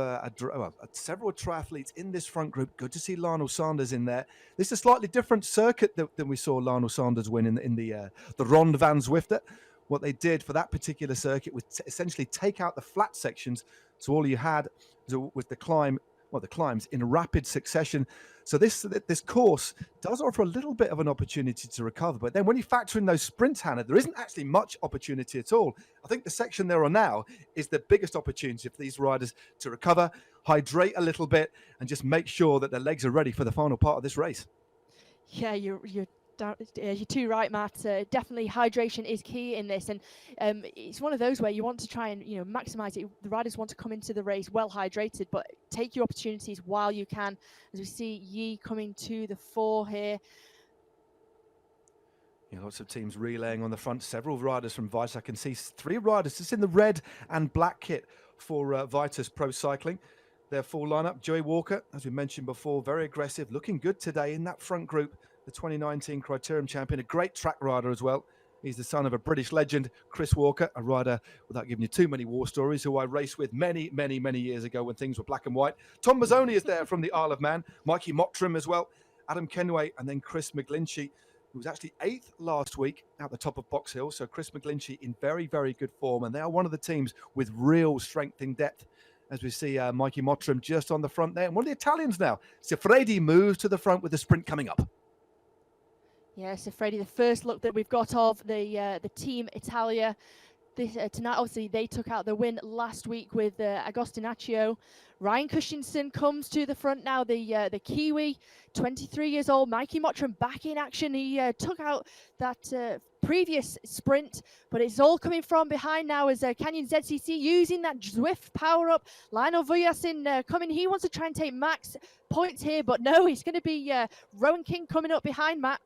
several triathletes in this front group. Good to see Lionel Sanders in there. This is a slightly different circuit than we saw Lionel Sanders win in the Ronde van Zwift. What they did for that particular circuit was essentially take out the flat sections. So all you had was the climbs in rapid succession. So this course does offer a little bit of an opportunity to recover. But then when you factor in those sprints, Hannah, there isn't actually much opportunity at all. I think the section they're on now is the biggest opportunity for these riders to recover, hydrate a little bit, and just make sure that their legs are ready for the final part of this race. Yeah, you're too right, Matt. Definitely hydration is key in this, and it's one of those where you want to try and maximize it. The riders want to come into the race well hydrated, but take your opportunities while you can. As we see Yee coming to the fore here. Yeah, lots of teams relaying on the front. Several riders from Vitus. I can see 3 riders just in the red and black kit for Vitus Pro Cycling. Their full lineup. Joey Walker, as we mentioned before, very aggressive, looking good today in that front group. The 2019 Criterium champion, a great track rider as well. He's the son of a British legend, Chris Walker, a rider, without giving you too many war stories, who I raced with many, many, many years ago when things were black and white. Tom Mazzoni is there from the Isle of Man. Mikey Mottram as well. Adam Kenway, and then Chris McGlinchey, who was actually 8th last week at the top of Box Hill. So Chris McGlinchey in very, very good form. And they are one of the teams with real strength in depth as we see Mikey Mottram just on the front there. And one of the Italians now, Siffredi, moves to the front with the sprint coming up. Yeah, Siffredi, the first look that we've got of the Team Italia. Tonight, obviously, they took out the win last week with Agostinaccio. Ryan Christensen comes to the front now, the Kiwi, 23 years old. Mikey Mottram back in action. He took out that previous sprint, but it's all coming from behind now as Canyon ZCC using that Zwift power-up. Lionel Vujasin coming. He wants to try and take max points here, but no, it's going to be Rowan King coming up behind Matt.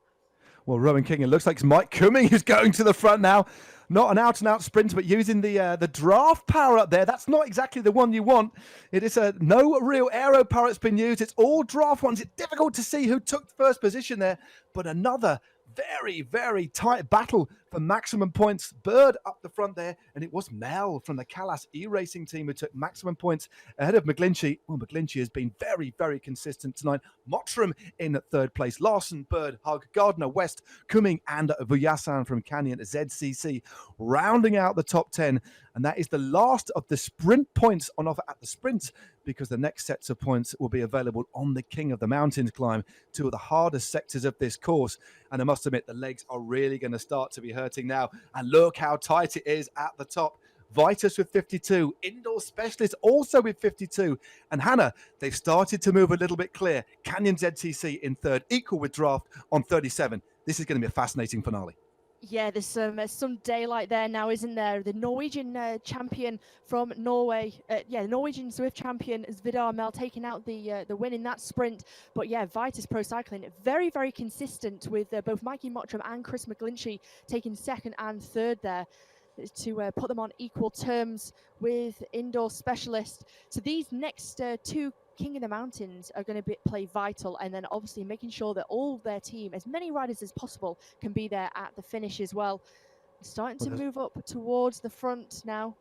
Well, Rowan King, it looks like it's Mike Cumming who's going to the front now. Not an out-and-out sprint, but using the draft power up there. That's not exactly the one you want. It is no real aero power that's been used. It's all draft ones. It's difficult to see who took first position there, but another very, very tight battle for maximum points. Bird up the front there, and it was Mel from the Callas e-racing team who took maximum points ahead of McGlinchey. Well, McGlinchey has been very, very consistent tonight. Mottram in third place. Larson, Bird, Hug, Gardner, West, Cumming, and Vujasin from Canyon ZCC rounding out the top 10. And that is the last of the sprint points on offer at the sprint, because the next sets of points will be available on the King of the Mountains climb, two of the hardest sectors of this course. And I must admit, the legs are really going to start to be hurting now. And look how tight it is at the top. Vitus with 52, Indoor Specialist also with 52. And Hannah, they've started to move a little bit clear. Canyon ZTC in third, equal with Draft on 37. This is going to be a fascinating finale. Yeah, there's some daylight there now, isn't there? The Norwegian champion from Norway, the Norwegian Zwift champion Vidar Mel taking out the win in that sprint. But yeah, Vitus Pro Cycling, very, very consistent with both Mikey Mottram and Chris McGlinchey taking second and third there to put them on equal terms with Indoor Specialist. So these next two King of the Mountains are going to play vital, and then obviously making sure that all their team, as many riders as possible, can be there at the finish as well. Starting to move up towards the front now.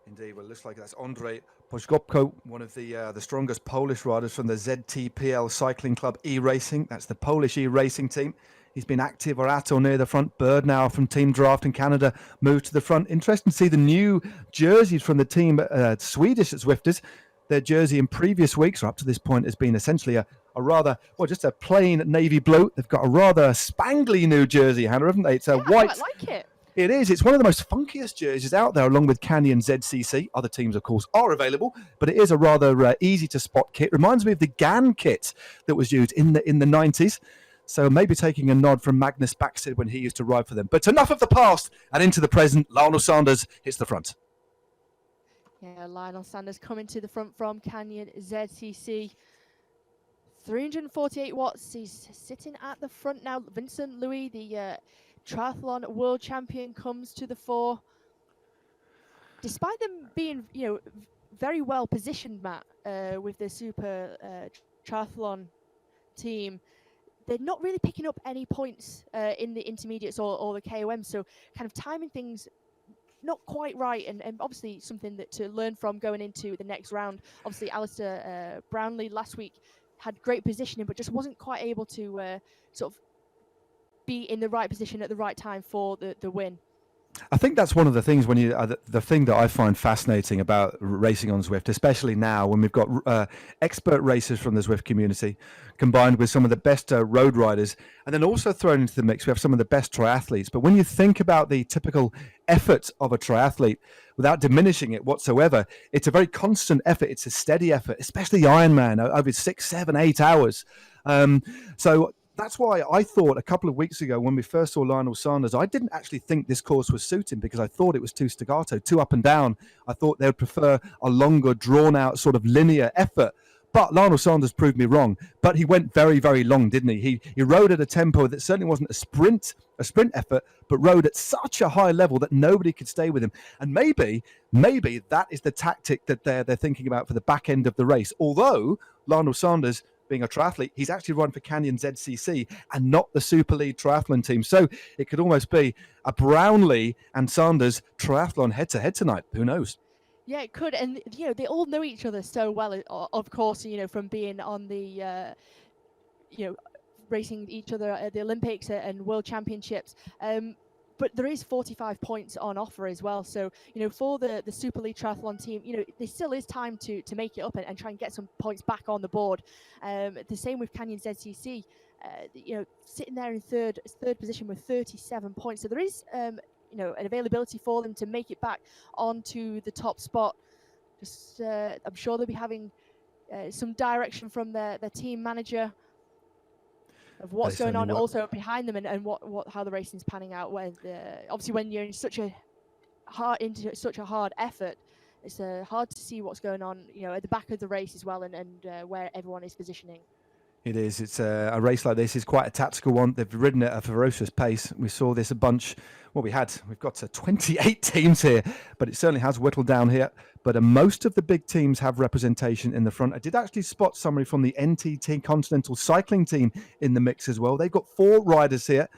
Indeed, well, it looks like that's Andrzej Poszkopko, one of the strongest Polish riders from the ZTPL Cycling Club e-racing. That's the Polish e-racing team. He's been active or at or near the front. Bird now from Team Draft in Canada moved to the front. Interesting to see the new jerseys from the team Swedish Zwifters. Their jersey in previous weeks, or up to this point, has been essentially a rather, well, just a plain navy blue. They've got a rather spangly new jersey, Hannah, haven't they? It's a white. I like it. It is. It's one of the most funkiest jerseys out there, along with Canyon ZCC. Other teams, of course, are available, but it is a rather easy to spot kit. Reminds me of the GAN kit that was used in the 90s. So maybe taking a nod from Magnus Baxter when he used to ride for them. But enough of the past and into the present. Lionel Sanders hits the front. Yeah, Lionel Sanders coming to the front from Canyon ZCC. 348 watts. He's sitting at the front now. Vincent Louis, the triathlon world champion, comes to the fore. Despite them being, very well positioned, Matt, with the super triathlon team, they're not really picking up any points in the intermediates or the KOM. So kind of timing things not quite right, and obviously something that to learn from going into the next round. Obviously, Alistair Brownlee last week had great positioning, but just wasn't quite able to sort of be in the right position at the right time for the win. I think that's one of the things when you the thing that I find fascinating about racing on Zwift, especially now when we've got expert racers from the Zwift community combined with some of the best road riders, and then also thrown into the mix we have some of the best triathletes. But when you think about the typical effort of a triathlete, without diminishing it whatsoever, it's a very constant effort. It's a steady effort, especially Ironman over 6, 7, 8 hours. So that's why I thought a couple of weeks ago when we first saw Lionel Sanders, I didn't actually think this course was suiting because I thought it was too staccato, too up and down. I thought they would prefer a longer, drawn-out sort of linear effort. But Lionel Sanders proved me wrong. But he went very, very long, didn't he? He rode at a tempo that certainly wasn't a sprint effort, but rode at such a high level that nobody could stay with him. And maybe that is the tactic that they're thinking about for the back end of the race. Although Lionel Sanders, being a triathlete, he's actually run for Canyon ZCC and not the Super League triathlon team. So it could almost be a Brownlee and Sanders triathlon head-to-head tonight. Who knows? Yeah, it could. And, they all know each other so well, of course, from being on the, racing each other at the Olympics and World Championships. but there is 45 points on offer as well. So, for the Super League Triathlon team, there still is time to make it up and try and get some points back on the board. The same with Canyon ZCC, sitting there in third position with 37 points. So there is, an availability for them to make it back onto the top spot. Just, I'm sure they'll be having some direction from their team manager of what's going on also behind them and how the racing's panning out. Obviously when you're in such a hard effort, it's hard to see what's going on, at the back of the race as well, and where everyone is positioning. It is. It's a race like this is quite a tactical one. They've ridden at a ferocious pace. We saw this a bunch. Well, we've got 28 teams here, but it certainly has whittled down here. But most of the big teams have representation in the front. I did actually spot somebody from the NTT Continental Cycling team in the mix as well. They've got 4 riders here.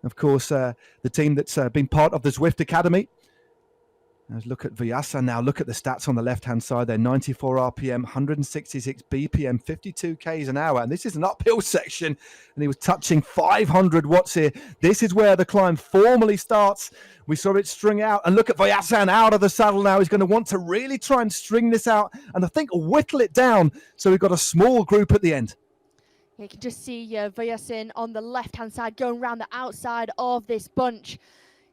Of course, the team that's been part of the Zwift Academy. Let's look at Vyasa now. Look at the stats on the left-hand side there. 94 RPM, 166 BPM, 52 Ks an hour. And this is an uphill section. And he was touching 500 watts here. This is where the climb formally starts. We saw it string out. And look at Vyasa out of the saddle now. He's going to want to really try and string this out. And I think whittle it down. So we've got a small group at the end. You can just see Vyasa on the left-hand side going around the outside of this bunch.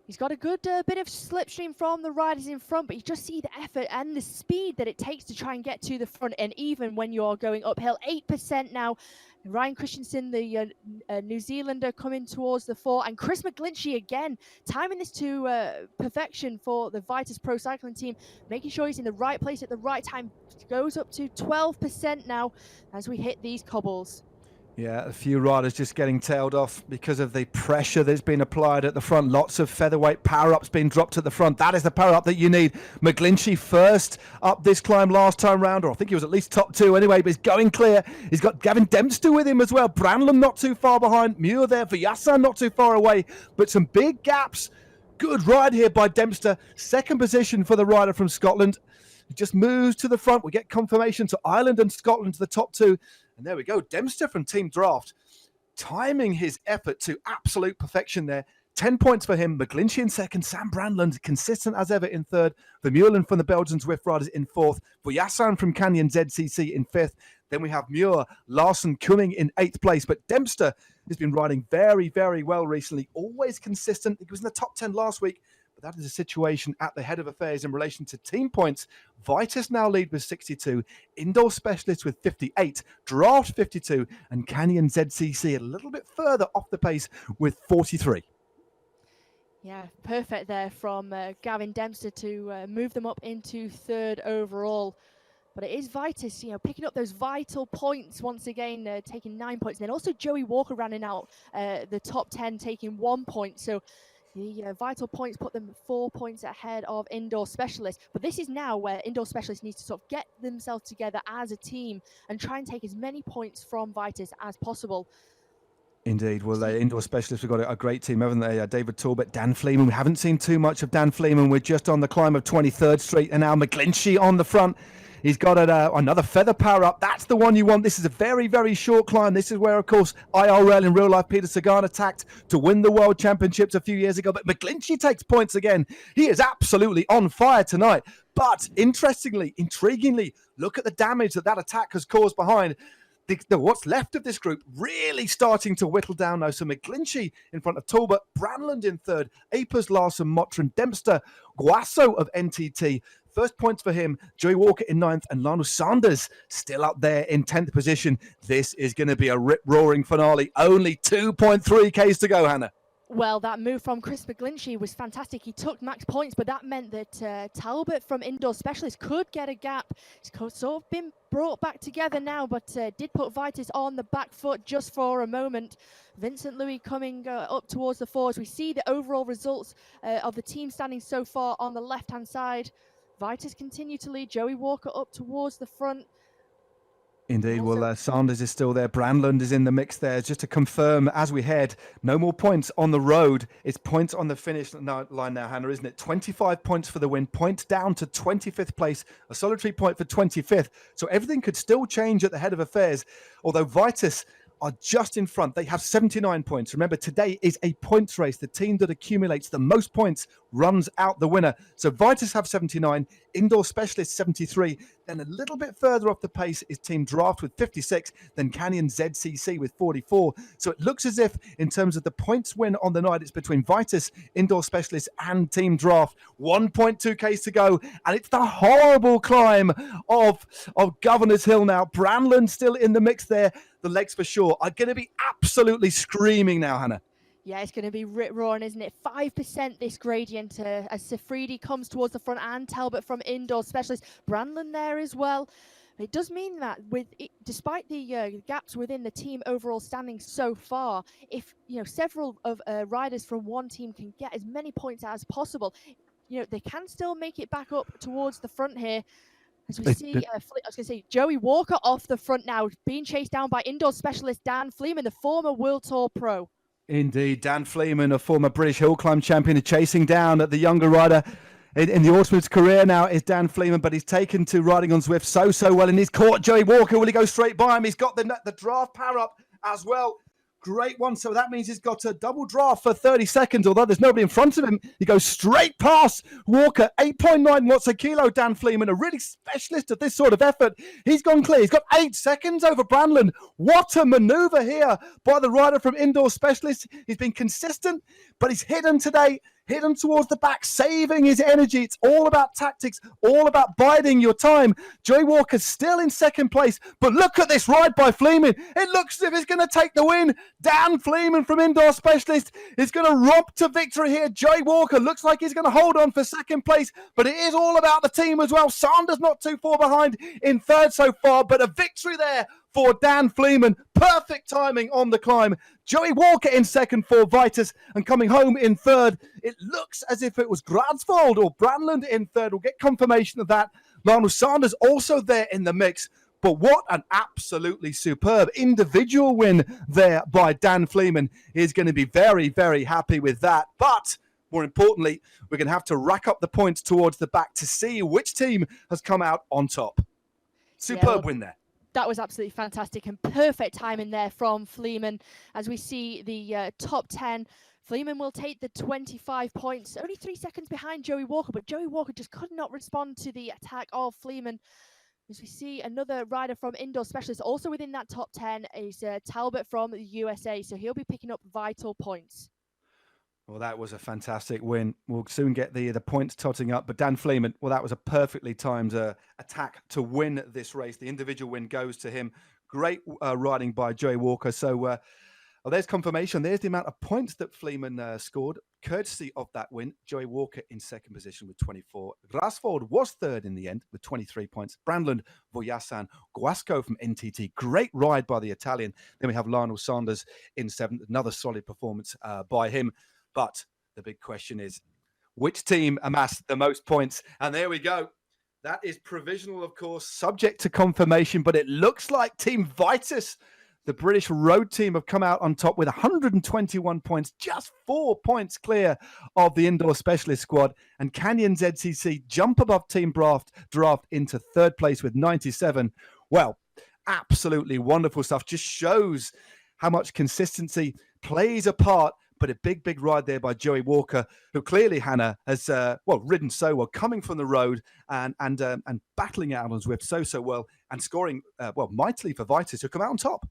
He's got a good bit of slipstream from the riders in front, but you just see the effort and the speed that it takes to try and get to the front. And even when you're going uphill, 8% now. Ryan Christensen, the New Zealander, coming towards the 4. And Chris McGlinchey again, timing this to perfection for the Vitus Pro Cycling team, making sure he's in the right place at the right time. Goes up to 12% now as we hit these cobbles. Yeah, a few riders just getting tailed off because of the pressure that's been applied at the front. Lots of featherweight power-ups being dropped at the front. That is the power-up that you need. McGlinchey first up this climb last time round, or I think he was at least top 2 anyway, but he's going clear. He's got Gavin Dempster with him as well. Branlum not too far behind. Muir there. Vyasa not too far away, but some big gaps. Good ride here by Dempster. Second position for the rider from Scotland. He just moves to the front. We get confirmation to Ireland and Scotland to the top 2. And there we go. Dempster from Team Draft, timing his effort to absolute perfection there. 10 points for him. McGlinchey in second. Sam Brandland, consistent as ever in third. Vermeulen from the Belgian Zwift riders in fourth. Vyasa from Canyon ZCC in fifth. Then we have Muir, Larson, Cumming in 8th place. But Dempster has been riding very, very well recently. Always consistent. He was in the top 10 last week. But that is a situation at the head of affairs in relation to team points. Vitus now lead with 62, Indoor Specialists with 58, Draft 52, and Canyon ZCC a little bit further off the pace with 43. Yeah, perfect there from Gavin Dempster to move them up into 3rd overall. But it is Vitus, picking up those vital points once again, taking 9 points. And then also Joey Walker rounding out the top 10, taking 1 point. So the vital points put them 4 points ahead of Indoor Specialists. But this is now where Indoor Specialists need to sort of get themselves together as a team and try and take as many points from Vitus as possible. Indeed. Well, the Indoor Specialists have got a great team, haven't they? David Talbot, Dan Fleeman. We haven't seen too much of Dan Fleeman. We're just on the climb of 23rd Street, and now McGlinchey on the front. He's got another feather power up. That's the one you want. This is a very, very short climb. This is where, of course, IRL in real life, Peter Sagan attacked to win the World Championships a few years ago. But McGlinchey takes points again. He is absolutely on fire tonight. But interestingly, intriguingly, look at the damage that attack has caused behind. What's left of this group really starting to whittle down now. So McGlinchey in front of Talbot, Branland in 3rd, Apers, Larson, Motrin, Dempster, Guasso of NTT. First points for him, Joey Walker in 9th, and Lionel Sanders still up there in 10th position. This is going to be a rip-roaring finale. Only 2.3 Ks to go, Hannah. Well, that move from Chris McGlinchey was fantastic. He took max points, but that meant that Talbot from Indoor Specialists could get a gap. It's sort of been brought back together now, but did put Vitus on the back foot just for a moment. Vincent Louis coming up towards the 4 as we see the overall results of the team standing so far on the left-hand side. Vitus continue to lead. Joey Walker up towards the front. Indeed. Well, Sanders is still there. Brandland is in the mix there. Just to confirm, as we head, no more points on the road. It's points on the finish line now, Hannah, isn't it? 25 points for the win. Point down to 25th place. A solitary point for 25th. So everything could still change at the head of affairs. Although Vitus are just in front. They have 79 points. Remember, today is a points race. The team that accumulates the most points runs out the winner. So Vitus have 79, Indoor Specialists 73. Then a little bit further off the pace is Team Draft with 56, then Canyon ZCC with 44. So it looks as if, in terms of the points win on the night, it's between Vitus, Indoor Specialists, and Team Draft. 1.2Ks to go, and it's the horrible climb of Governor's Hill now. Branland still in the mix there. The legs for sure are going to be absolutely screaming now, Hannah. Yeah, it's going to be rip-roaring, isn't it? 5% this gradient as Sifridi comes towards the front, and Talbot from Indoor Specialist. Branland there as well. It does mean that despite the gaps within the team overall standing so far, if several of riders from one team can get as many points as possible, they can still make it back up towards the front here. As we see, I was going to say, Joey Walker off the front now, being chased down by Indoor Specialist Dan Fleeman, the former World Tour pro. Indeed, Dan Fleeman, a former British hill climb champion, chasing down at the younger rider in the Autumn's career now is Dan Fleeman, but he's taken to riding on Zwift so well, and he's caught Joey Walker. Will he go straight by him? He's got the draft power up as well. Great one. So that means he's got a double draft for 30 seconds, although there's nobody in front of him. He goes straight past Walker. 8.9 watts a kilo, Dan Fleeman, a really specialist at this sort of effort. He's gone clear. He's got 8 seconds over Branland. What a maneuver here by the rider from Indoor Specialist. He's been consistent, but he's hidden today. Hidden towards the back, saving his energy. It's all about tactics, all about biding your time. Joey Walker still in second place, but look at this ride by Fleeman. It looks as if he's going to take the win. Dan Fleeman from Indoor Specialist is going to romp to victory here. Joey Walker looks like he's going to hold on for second place, but it is all about the team as well. Sanders not too far behind in third so far, but a victory there for Dan Fleeman. Perfect timing on the climb. Joey Walker in second for Vitus, and coming home in third. It looks as if it was Gradsvold or Branland in third. We'll get confirmation of that. Lionel Sanders also there in the mix. But what an absolutely superb individual win there by Dan Fleeman. He's going to be very, very happy with that. But more importantly, we're going to have to rack up the points towards the back to see which team has come out on top. Superb win there. That was absolutely fantastic and perfect timing there from Fleeman. As we see the top 10, Fleeman will take the 25 points, only 3 seconds behind Joey Walker, but Joey Walker just could not respond to the attack of Fleeman. As we see another rider from Indoor Specialist also within that top 10 is Talbot from the USA, so he'll be picking up vital points. Well, that was a fantastic win. We'll soon get the points totting up. But Dan Fleeman, well, that was a perfectly timed attack to win this race. The individual win goes to him. Great riding by Joey Walker. So well, there's confirmation. There's the amount of points that Fleeman scored. Courtesy of that win, Joey Walker in second position with 24. Gradsvold was third in the end with 23 points. Branland, Voyasan, Guasco from NTT. Great ride by the Italian. Then we have Lionel Sanders in seventh. Another solid performance by him. But the big question is, which team amassed the most points? And there we go. That is provisional, of course, subject to confirmation. But it looks like Team Vitus, the British road team, have come out on top with 121 points, just 4 points clear of the Indoor Specialist squad. And Canyon ZCC jump above Team Draft into third place with 97. Well, absolutely wonderful stuff. Just shows how much consistency plays a part. But a big ride there by Joey Walker, who clearly, Hannah, has ridden so well, coming from the road and battling out on Zwift so well, and scoring mightily for Vitus, who come out on top.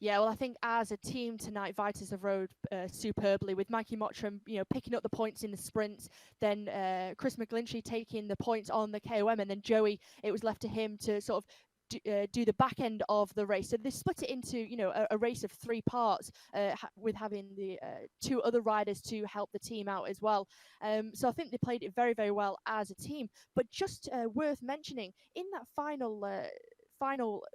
Yeah, well, I think as a team tonight, Vitus have rode superbly with Mikey Mottram, picking up the points in the sprints, then Chris McGlinchey taking the points on the KOM, and then Joey, it was left to him to sort of do the back end of the race. So they split it into a race of 3 parts with having the 2 other riders to help the team out as well. So I think they played it very, very well as a team. But just worth mentioning, in that final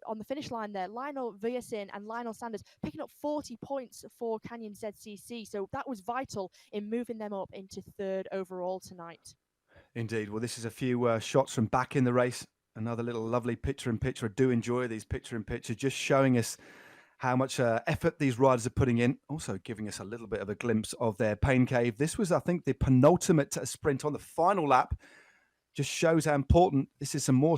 on the finish line there, Lionel Viasin and Lionel Sanders picking up 40 points for Canyon ZCC. So that was vital in moving them up into third overall tonight. Indeed. Well, this is a few shots from back in the race. Another little lovely picture-in-picture. I do enjoy these picture-in-picture, just showing us how much effort these riders are putting in. Also giving us a little bit of a glimpse of their pain cave. This was, I think, the penultimate sprint on the final lap. Just shows how important this is. Some more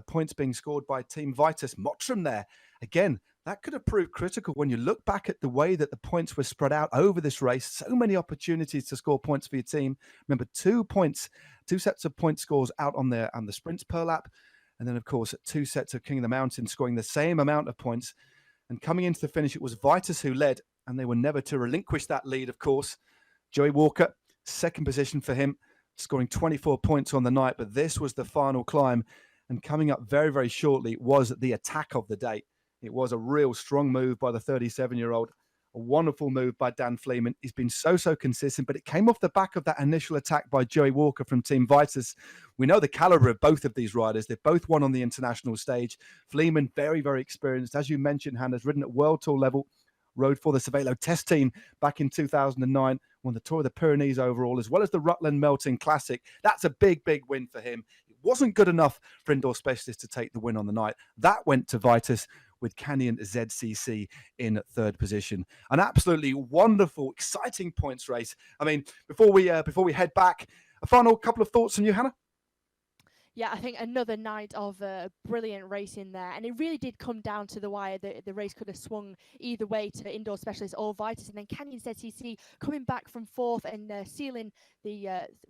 points being scored by Team Vitus. Mottram there. Again, That could have proved critical when you look back at the way that the points were spread out over this race. So many opportunities to score points for your team. Remember, 2 sets of point scores out on the sprints per lap. And then, of course, 2 sets of King of the Mountain scoring the same amount of points. And coming into the finish, it was Vitus who led, and they were never to relinquish that lead, of course. Joey Walker, second position for him, scoring 24 points on the night. But this was the final climb. And coming up very, very shortly was the attack of the day. It was a real strong move by the 37-year-old. A wonderful move by Dan Fleeman. He's been so consistent, but it came off the back of that initial attack by Joey Walker from Team Vitus. We know the caliber of both of these riders. They've both won on the international stage. Fleeman, very, very experienced. As you mentioned, Hannah's ridden at World Tour level, rode for the Cervelo test team back in 2009, won the Tour of the Pyrenees overall, as well as the Rutland Melting Classic. That's a big, big win for him. It wasn't good enough for Indoor Specialist to take the win on the night. That went to Vitus, with Canyon ZCC in third position. An absolutely wonderful, exciting points race. I mean, before we head back, a final couple of thoughts from you, Hannah? Yeah, I think another night of brilliant racing there. And it really did come down to the wire. The race could have swung either way to Indoor Specialist or Vitus. And then Canyon ZCC coming back from fourth and sealing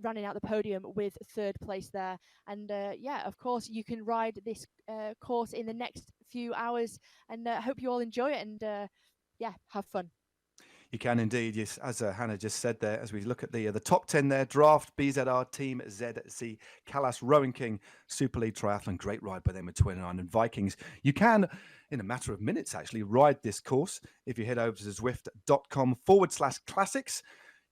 running out the podium with third place there. And yeah, of course, you can ride this course in the next few hours. And I hope you all enjoy it and yeah, have fun. You can indeed, yes. As Hannah just said there, as we look at the top 10 there, Draft, BZR, Team ZC, Callas, Rowing King, Super League Triathlon, great ride by them at 29, and Vikings. You can, in a matter of minutes, actually ride this course. If you head over to Zwift.com/classics,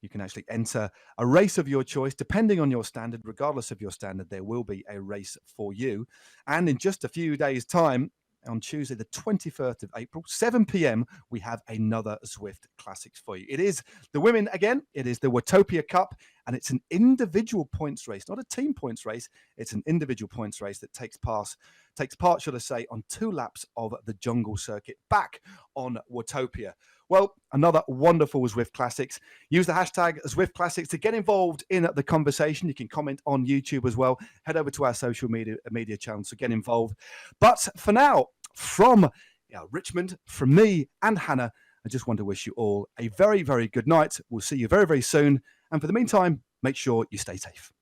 you can actually enter a race of your choice, depending on your standard. Regardless of your standard, there will be a race for you. And in just a few days' time, on Tuesday, the 21st of April, 7 p.m., we have another Zwift Classics for you. It is the women again. It is the Watopia Cup, and it's an individual points race, not a team points race. It's an individual points race that takes part, should I say, on 2 laps of the jungle circuit back on Watopia. Well, another wonderful Zwift Classics. Use the hashtag Zwift Classics to get involved in the conversation. You can comment on YouTube as well. Head over to our social media channels to get involved. But for now, from Richmond, from me and Hannah, I just want to wish you all a very, very good night. We'll see you very, very soon. And for the meantime, make sure you stay safe.